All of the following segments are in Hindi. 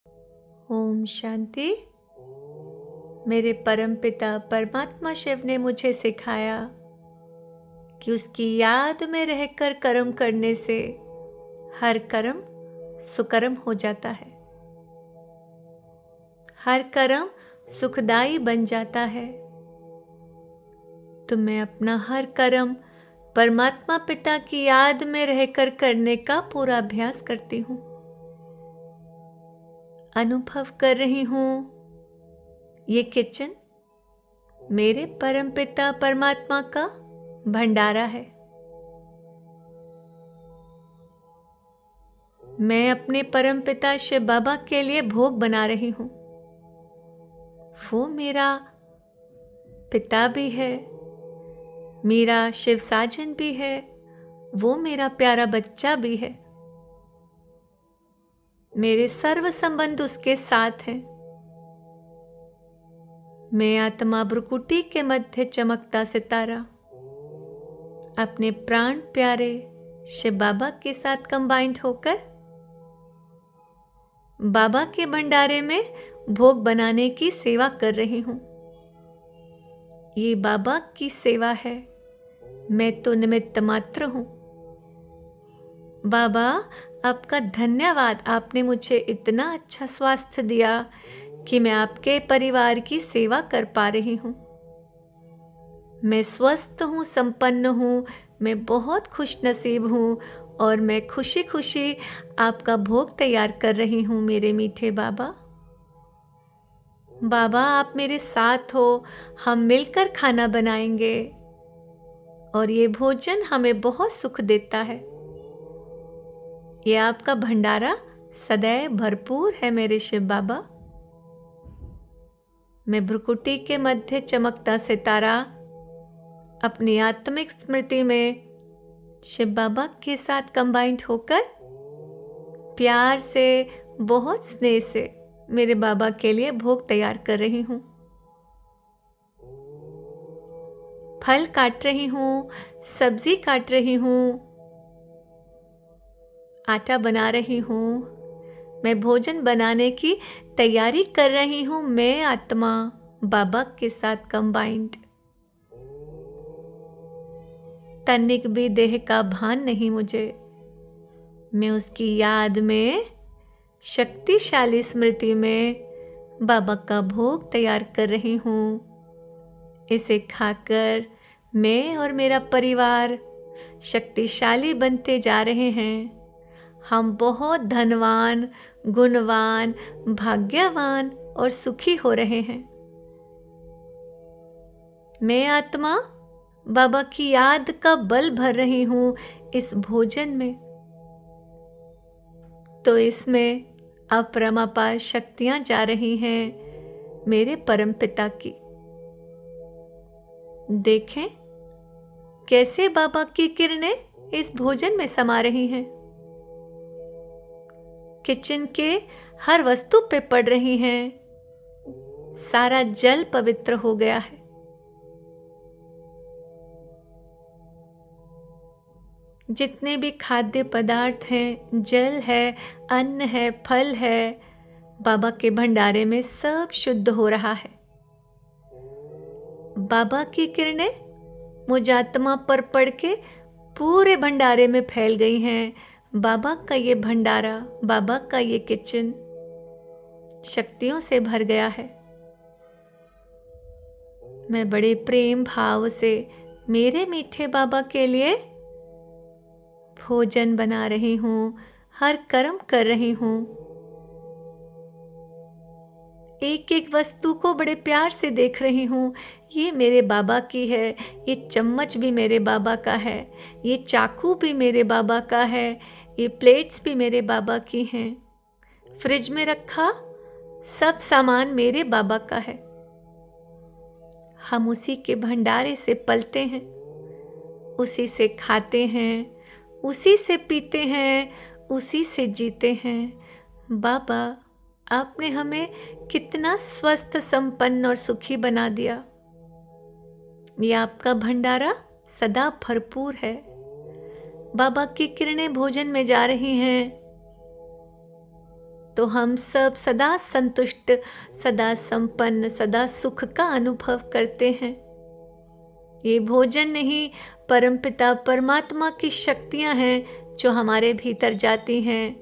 ओम शांति। मेरे परम पिता परमात्मा शिव ने मुझे सिखाया कि उसकी याद में रहकर कर्म करने से हर कर्म सुकर्म हो जाता है, हर कर्म सुखदाई बन जाता है। तो मैं अपना हर कर्म परमात्मा पिता की याद में रहकर करने का पूरा अभ्यास करती हूँ। अनुभव कर रही हूँ ये किचन मेरे परम पिता परमात्मा का भंडारा है। मैं अपने परम पिता शिव बाबा के लिए भोग बना रही हूँ। वो मेरा पिता भी है, मेरा शिव साजन भी है, वो मेरा प्यारा बच्चा भी है। मेरे सर्व संबंध उसके साथ हैं। मैं आत्मा भ्रुकुटी के मध्य चमकता सितारा अपने प्राण प्यारे शिव बाबा के साथ कंबाइंड होकर बाबा के भंडारे में भोग बनाने की सेवा कर रही हूँ। ये बाबा की सेवा है, मैं तो निमित्त मात्र हूँ। बाबा आपका धन्यवाद, आपने मुझे इतना अच्छा स्वास्थ्य दिया कि मैं आपके परिवार की सेवा कर पा रही हूँ। मैं स्वस्थ हूँ, संपन्न हूँ, मैं बहुत खुश नसीब हूँ और मैं खुशी खुशी आपका भोग तैयार कर रही हूँ मेरे मीठे बाबा। बाबा आप मेरे साथ हो, हम मिलकर खाना बनाएंगे और ये भोजन हमें बहुत सुख देता है। ये आपका भंडारा सदैव भरपूर है मेरे शिव बाबा। मैं भ्रुकुटी के मध्य चमकता सितारा अपनी आत्मिक स्मृति में शिव बाबा के साथ कंबाइंड होकर प्यार से, बहुत स्नेह से मेरे बाबा के लिए भोग तैयार कर रही हूँ। फल काट रही हूँ, सब्जी काट रही हूँ, आटा बना रही हूँ, मैं भोजन बनाने की तैयारी कर रही हूँ। मैं आत्मा बाबा के साथ कंबाइंड। तनिक भी देह का भान नहीं मुझे। मैं उसकी याद में, शक्तिशाली स्मृति में बाबा का भोग तैयार कर रही हूँ। इसे खाकर मैं और मेरा परिवार शक्तिशाली बनते जा रहे हैं। हम बहुत धनवान, गुणवान, भाग्यवान और सुखी हो रहे हैं। मैं आत्मा बाबा की याद का बल भर रही हूँ इस भोजन में, तो इसमें अपरमापार शक्तियां जा रही हैं मेरे परम पिता की। देखें कैसे बाबा की किरणें इस भोजन में समा रही हैं। किचन के हर वस्तु पे पड़ रही हैं। सारा जल पवित्र हो गया है। जितने भी खाद्य पदार्थ हैं, जल है, अन्न है, फल है, बाबा के भंडारे में सब शुद्ध हो रहा है। बाबा की किरणें मुझ आत्मा पर पड़ के पूरे भंडारे में फैल गई हैं। बाबा का ये भंडारा, बाबा का ये किचन शक्तियों से भर गया है। मैं बड़े प्रेम भाव से मेरे मीठे बाबा के लिए भोजन बना रही हूँ, हर कर्म कर रही हूँ। एक एक वस्तु को बड़े प्यार से देख रही हूँ। ये मेरे बाबा की है, ये चम्मच भी मेरे बाबा का है, ये चाकू भी मेरे बाबा का है, ये प्लेट्स भी मेरे बाबा की हैं। फ्रिज में रखा सब सामान मेरे बाबा का है। हम उसी के भंडारे से पलते हैं, उसी से खाते हैं, उसी से पीते हैं, उसी से जीते हैं। बाबा आपने हमें कितना स्वस्थ, संपन्न और सुखी बना दिया। ये आपका भंडारा सदा भरपूर है। बाबा की किरणें भोजन में जा रही हैं। तो हम सब सदा संतुष्ट, सदा संपन्न, सदा सुख का अनुभव करते हैं। ये भोजन नहीं, परमपिता परमात्मा की शक्तियाँ हैं जो हमारे भीतर जाती हैं,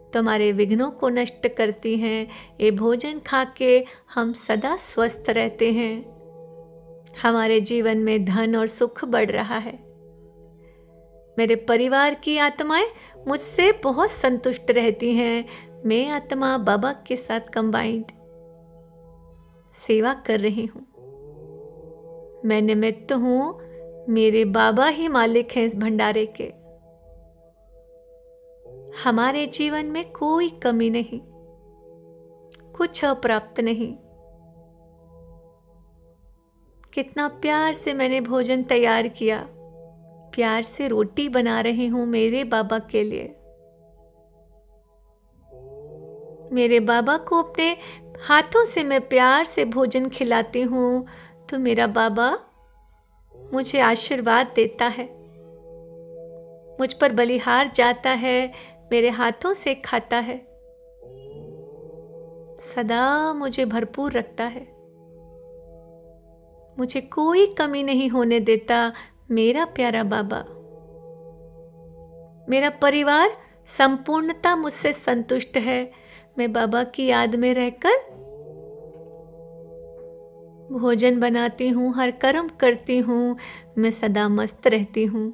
तो हमारे विघ्नों को नष्ट करती हैं। ये भोजन खा के हम सदा स्वस्थ रहते हैं। हमारे जीवन में धन और सुख बढ़ रहा है। मेरे परिवार की आत्माएं मुझसे बहुत संतुष्ट रहती हैं। मैं आत्मा बाबा के साथ कंबाइंड सेवा कर रही हूँ। मैं निमित्त हूँ, मेरे बाबा ही मालिक हैं इस भंडारे के। हमारे जीवन में कोई कमी नहीं, कुछ अप्राप्त नहीं। कितना प्यार से मैंने भोजन तैयार किया, प्यार से रोटी बना रही हूँ मेरे बाबा के लिए। मेरे बाबा को अपने हाथों से मैं प्यार से भोजन खिलाती हूँ, तो मेरा बाबा मुझे आशीर्वाद देता है, मुझ पर बलिहार जाता है, मेरे हाथों से खाता है, सदा मुझे भरपूर रखता है, मुझे कोई कमी नहीं होने देता। मेरा प्यारा बाबा, मेरा परिवार संपूर्णता मुझसे संतुष्ट है। मैं बाबा की याद में रहकर भोजन बनाती हूँ, हर कर्म करती हूँ, मैं सदा मस्त रहती हूँ।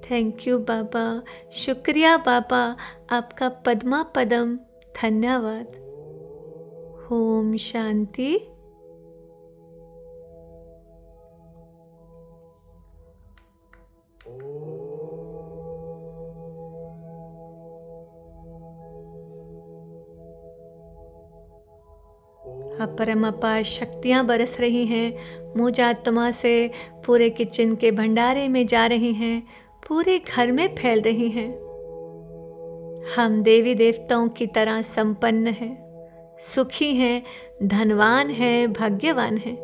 थैंक यू बाबा, शुक्रिया बाबा, आपका पद्मा पदम धन्यवाद। ओम शांति। अपरम अपार शक्तियाँ बरस रही हैं मुझ आत्मा से, पूरे किचन के भंडारे में जा रही हैं, पूरे घर में फैल रही हैं। हम देवी देवताओं की तरह संपन्न हैं, सुखी हैं, धनवान हैं, भाग्यवान हैं।